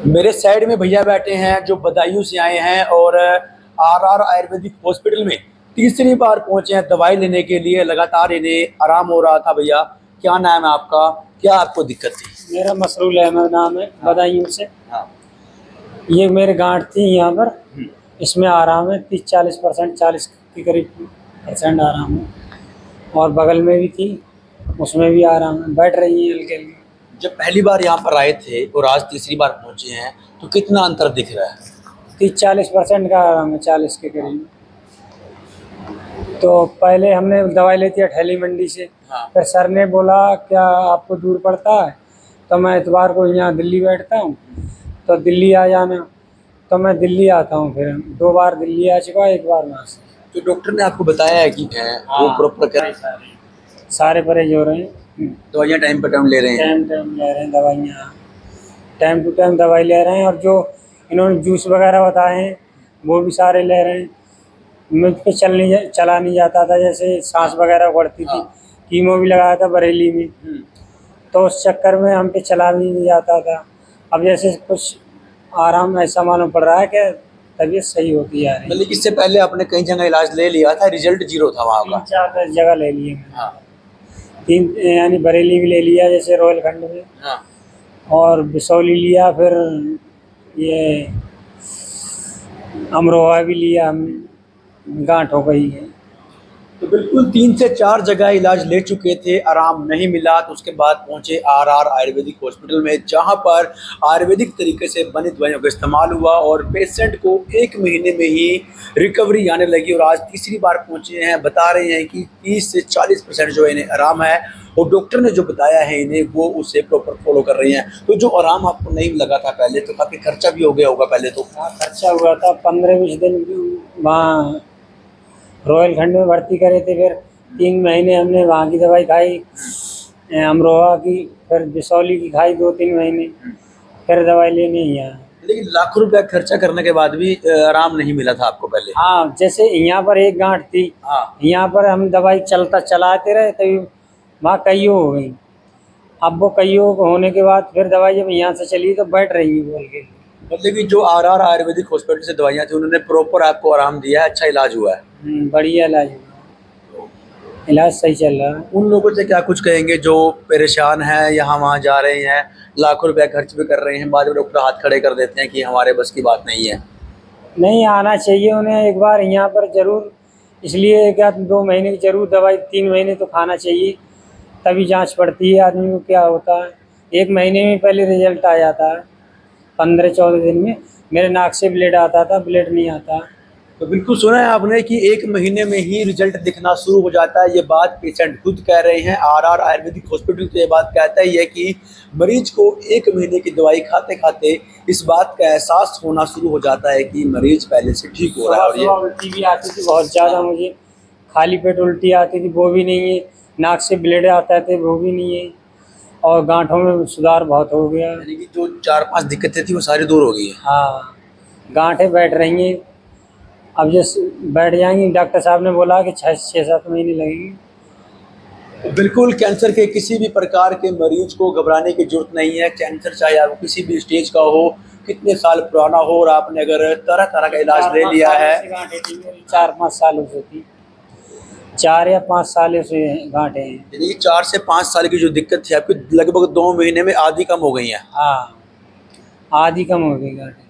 मेरे साइड में भैया बैठे हैं जो बदायूं से आए हैं और आर आयुर्वेदिक हॉस्पिटल में तीसरी बार पहुंचे हैं दवाई लेने के लिए। लगातार इन्हें आराम हो रहा था। भैया क्या नाम है आपका, क्या आपको दिक्कत थी? मेरा मसरूल अहमद नाम है। बदायूं से। हाँ। ये मेरे गांठ थी यहाँ पर। इसमें आराम है 30-40%, 40 के करीब % आराम है। और बगल में भी थी, उसमें भी आराम है, बैठ रही है हल्के हल्के। जब पहली बार यहाँ पर आए थे और आज तीसरी बार पहुंचे हैं तो कितना अंतर दिख रहा है? 30-40% का आराम है, 40 के करीब। तो पहले हमने दवाई लेती है ठेली मंडी से। हाँ। फिर सर ने बोला क्या आपको दूर पड़ता है, तो मैं इतवार को यहाँ दिल्ली बैठता हूँ, तो दिल्ली आ जाना। तो मैं दिल्ली आता हूँ, फिर 2 बार दिल्ली आ चुका, 1 बार वहाँ से। तो डॉक्टर ने आपको बताया है कि वो प्रॉपर कर सारे परहेज हो रहे हैं, दवाइयाँ टाइम पर टाइम ले रहे हैं? टाइम टाइम ले रहे हैं दवाइयाँ, टाइम टू टाइम दवाई ले रहे हैं। और जो इन्होंने जूस वगैरह बताए हैं वो भी सारे ले रहे हैं। मुझ पे चला नहीं जाता था, जैसे सांस वगैरह बढ़ती थी। कीमो भी लगाया था बरेली में, तो उस चक्कर में हम पे चला भी नहीं जाता था। अब जैसे कुछ आराम ऐसा मालूम पड़ रहा है कि तबीयत सही होती है। मतलब इससे पहले आपने कई जगह इलाज ले लिया था, रिजल्ट जीरो था वहाँ का? 3-4 जगह ले लिए मैंने। हाँ। 3 यानी बरेली भी ले लिया, जैसे रोहिलखंड में। हाँ। और बिसौली लिया, फिर ये अमरोहा भी लिया हमने, गांठ हो गई है। तो बिल्कुल 3 से 4 जगह इलाज ले चुके थे, आराम नहीं मिला, तो उसके बाद पहुंचे आर आयुर्वेदिक हॉस्पिटल में, जहां पर आयुर्वेदिक तरीके से बनी दवाइयों का इस्तेमाल हुआ और पेशेंट को 1 महीने में ही रिकवरी आने लगी। और आज तीसरी बार पहुंचे हैं, बता रहे हैं कि 30 से 40% जो इन्हें आराम है और डॉक्टर ने जो बताया है इन्हें वो उसे प्रॉपर फॉलो कर रही हैं। तो जो आराम आपको नहीं लगा था पहले, तो काफ़ी खर्चा भी हो गया होगा पहले तो? हाँ, खर्चा हुआ था। 15-20 दिन वहाँ रोहिलखंड में भर्ती करे थे, फिर 3 महीने हमने वहाँ की दवाई खाई, अमरोहा की, फिर बिसौली की खाई 2-3 महीने, फिर दवाई लेने ही आया। लेकिन लाखों रुपया खर्चा करने के बाद भी आराम नहीं मिला था आपको पहले? हाँ, जैसे यहाँ पर एक गांठ थी, हाँ। यहाँ पर हम दवाई चलाते रहे, तभी वहाँ कईयो हो गई। अब वो कईयो होने के बाद फिर दवाई जब यहाँ से चली तो बैठ रही है बोल के। मतलब कि जो आर आयुर्वेदिक हॉस्पिटल से दवाइयाँ थी उन्होंने प्रॉपर आपको आराम दिया है, अच्छा इलाज हुआ है? बढ़िया इलाज हुआ, इलाज सही चल रहा है। उन लोगों से क्या कुछ कहेंगे जो परेशान हैं, यहाँ वहाँ जा रहे हैं, लाखों रुपया खर्च भी कर रहे हैं, बाद में डॉक्टर हाथ खड़े कर देते हैं कि हमारे बस की बात नहीं है? नहीं, आना चाहिए उन्हें एक बार यहाँ पर ज़रूर। इसलिए क्या 2 महीने की ज़रूर दवाई, 3 महीने तो खाना चाहिए, तभी जांच पड़ती है आदमी को क्या होता है। 1 महीने में पहले रिजल्ट आ जाता है, 15-14 दिन में। मेरे नाक से ब्लड आता था, ब्लड नहीं आता। तो बिल्कुल सुना है आपने कि 1 महीने में ही रिजल्ट दिखना शुरू हो जाता है। ये बात पेशेंट खुद कह रहे हैं। आर आयुर्वेदिक हॉस्पिटल तो ये बात कहता ही है कि मरीज को 1 महीने की दवाई खाते खाते इस बात का एहसास होना शुरू हो जाता है कि मरीज पहले से ठीक हो रहा है। और ये उल्टी भी आती थी बहुत ज़्यादा मुझे, खाली पेट उल्टी आती थी, वो भी नहीं है। नाक से ब्लड आता थे, वो भी नहीं है। और गांठों में सुधार बहुत हो गया। यानी कि जो 4-5 दिक्कतें थी वो सारी दूर हो गई है। हाँ, गांठें बैठ रही हैं। अब जैसे बैठ जाएंगी, डॉक्टर साहब ने बोला कि 6-7 महीने लगेंगे। बिल्कुल कैंसर के किसी भी प्रकार के मरीज को घबराने की जरूरत नहीं है। कैंसर चाहे आप किसी भी स्टेज का हो, कितने साल पुराना हो, और आपने अगर तरह तरह का इलाज ले लिया है। 4-5 सालों से थी, 4 या 5 सालों से गांठें हैं। यानी कि 4 से 5 साल की जो दिक्कत थी आपकी, लगभग 2 महीने में आधी कम हो गई है। हाँ, आधी कम हो गई गांठें।